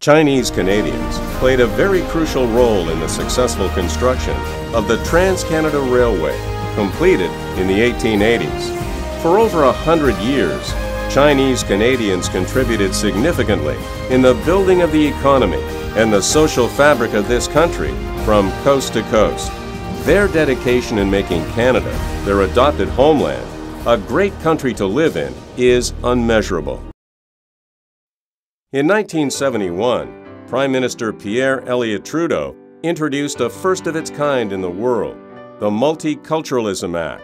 Chinese Canadians played a very crucial role in the successful construction of the Trans-Canada Railway, completed in the 1880s. For over 100 years, Chinese Canadians contributed significantly in the building of the economy and the social fabric of this country from coast to coast. Their dedication in making Canada, their adopted homeland, a great country to live in, is unmeasurable. In 1971, Prime Minister Pierre Elliott Trudeau introduced a first of its kind in the world, the Multiculturalism Act.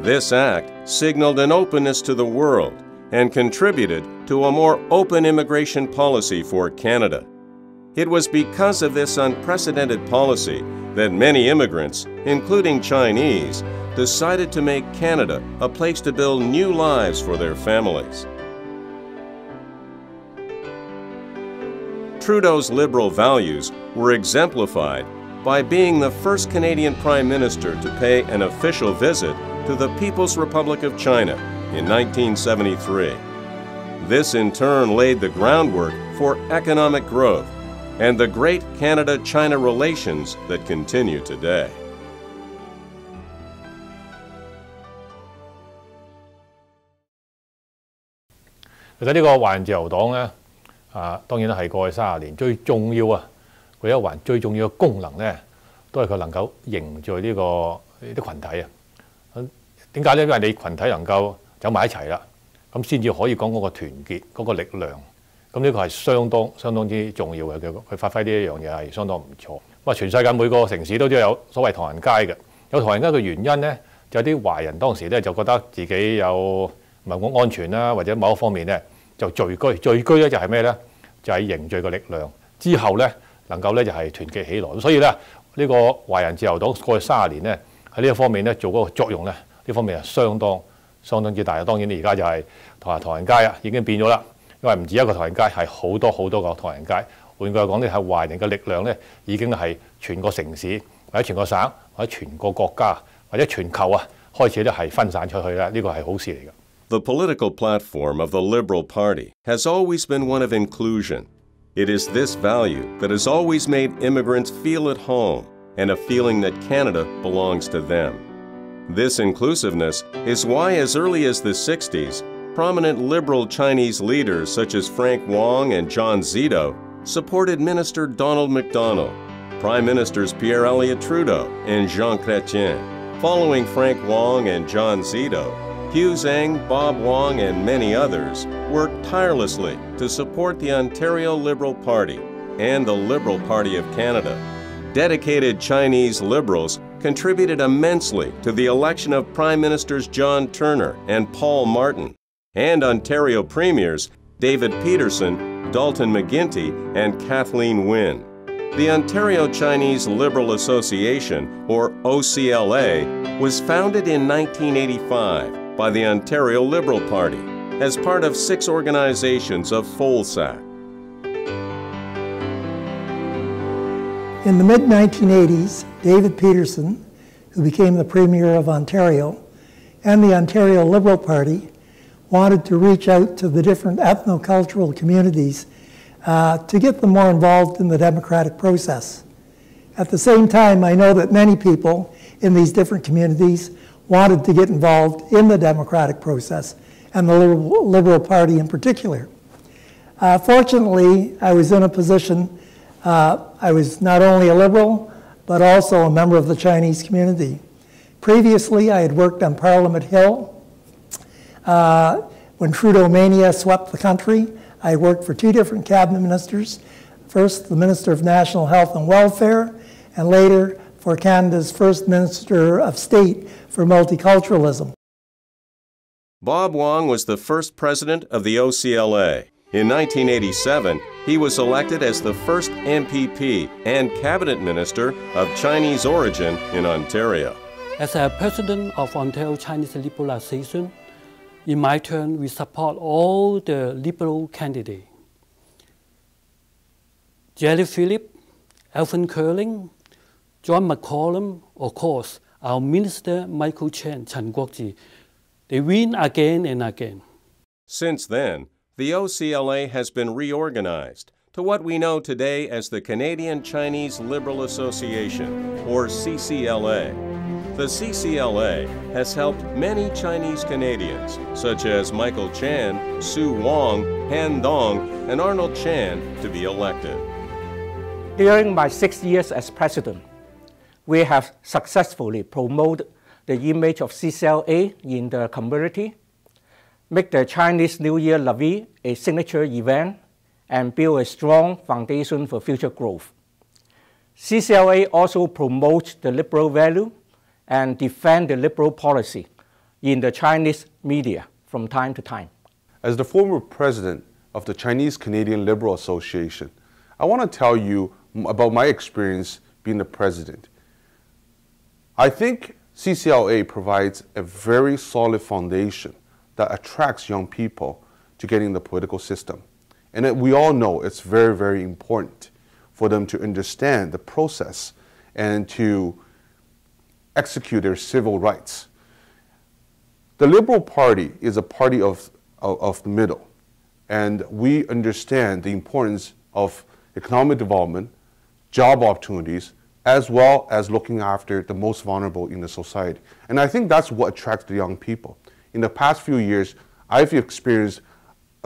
This act signaled an openness to the world and contributed to a more open immigration policy for Canada. It was because of this unprecedented policy that many immigrants, including Chinese, decided to make Canada a place to build new lives for their families. Trudeau's liberal values were exemplified by being the first Canadian Prime Minister to pay an official visit to the People's Republic of China in 1973. This in turn laid the groundwork for economic growth and the great Canada-China relations that continue today. 其實呢個華人自由黨咧，當然係過去30年最重要佢一環最重要嘅功能咧，都係佢能夠凝聚呢啲群體啊。點解咧？因為你群體能夠走埋一齊啦，咁先至可以講嗰個團結嗰個力量。咁呢個係相當之重要嘅，佢發揮呢一樣嘢係相當唔錯。咁啊，全世界每個城市都有所謂唐人街嘅，有唐人街嘅原因咧，就有啲華人當時咧就覺得自己有唔係好安全啦，或者某一方面咧就聚居。聚居咧就係咩咧？就係凝聚個力量，之後咧能夠咧就係團結起來。所以咧呢個華人自由黨過去30年咧喺呢一方面咧做嗰個作用咧，呢方面係相當之大。當然你而家就係唐人街已經變咗啦。因為唔止一個唐人街，係好多個唐人街。換句話講咧，係華人嘅力量咧，已經係全個城市或者全個省或者全個國家或者全球開始咧係分散出去啦。呢個係好事嚟嘅。The political platform of the Liberal Party has always been one of inclusion. It is this value that has always made immigrants feel at home and a feeling that Canada belongs to them. This inclusiveness is why as early as the 60s, prominent liberal Chinese leaders such as Frank Wong and John Zito supported Minister Donald MacDonald, Prime Ministers Pierre Elliott Trudeau and Jean Chrétien. Following Frank Wong and John Zito, Hugh Zhang, Bob Wong, and many others worked tirelessly to support the Ontario Liberal Party and the Liberal Party of Canada. Dedicated Chinese liberals contributed immensely to the election of Prime Ministers John Turner and Paul Martin, and Ontario Premiers David Peterson, Dalton McGuinty, and Kathleen Wynne. The Ontario Chinese Liberal Association, or OCLA, was founded in 1985 by the Ontario Liberal Party as part of 6 organizations of FOLSAC. In the mid-1980s, David Peterson, who became the Premier of Ontario, and the Ontario Liberal Party wanted to reach out to the different ethno-cultural communities to get them more involved in the democratic process. At the same time, I know that many people in these different communities wanted to get involved in the democratic process, and the Liberal Party in particular. Fortunately, I was in a position, I was not only a Liberal, but also a member of the Chinese community. Previously, I had worked on Parliament Hill. When Trudeau mania swept the country, I worked for 2 different cabinet ministers. First, the Minister of National Health and Welfare, and later for Canada's first Minister of State for Multiculturalism. Bob Wong was the first president of the OCLA. In 1987, he was elected as the first MPP and cabinet minister of Chinese origin in Ontario. As a president of Ontario Chinese Liberal Association, in my turn, we support all the Liberal candidates. Jerry Philip, Alvin Curling, John McCollum, of course, our Minister Michael Chen Guokji. They win again and again. Since then, the OCLA has been reorganized to what we know today as the Canadian Chinese Liberal Association, or CCLA. The CCLA has helped many Chinese Canadians, such as Michael Chan, Sue Wong, Han Dong, and Arnold Chan, to be elected. During my 6 years as president, we have successfully promoted the image of CCLA in the community, make the Chinese New Year Levee a signature event, and build a strong foundation for future growth. CCLA also promotes the liberal value and defend the liberal policy in the Chinese media from time to time. As the former president of the Chinese Canadian Liberal Association, I want to tell you about my experience being the president. I think CCLA provides a very solid foundation that attracts young people to get in the political system. And we all know it's very, very important for them to understand the process and to execute their civil rights. The Liberal Party is a party of the middle, and we understand the importance of economic development, job opportunities, as well as looking after the most vulnerable in the society. And I think that's what attracts the young people. In the past few years, I've experienced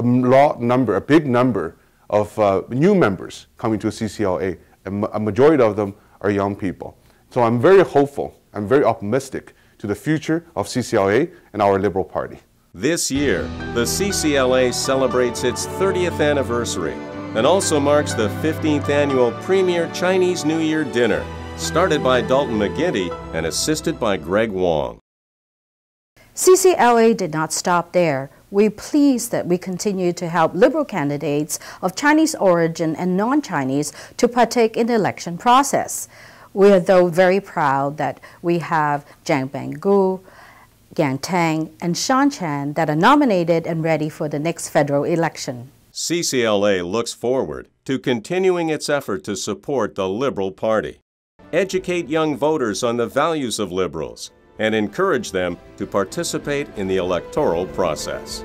a big number of new members coming to CCLA, and a majority of them are young people. So I'm very hopeful, I'm very optimistic to the future of CCLA and our Liberal Party. This year, the CCLA celebrates its 30th anniversary and also marks the 15th annual Premier Chinese New Year Dinner, started by Dalton McGinty and assisted by Greg Wong. CCLA did not stop there. We're pleased that we continue to help Liberal candidates of Chinese origin and non-Chinese to partake in the election process. We are, though, very proud that we have Jiang Banggu, Yang Tang, and Sean Chan that are nominated and ready for the next federal election. CCLA looks forward to continuing its effort to support the Liberal Party, educate young voters on the values of Liberals, and encourage them to participate in the electoral process.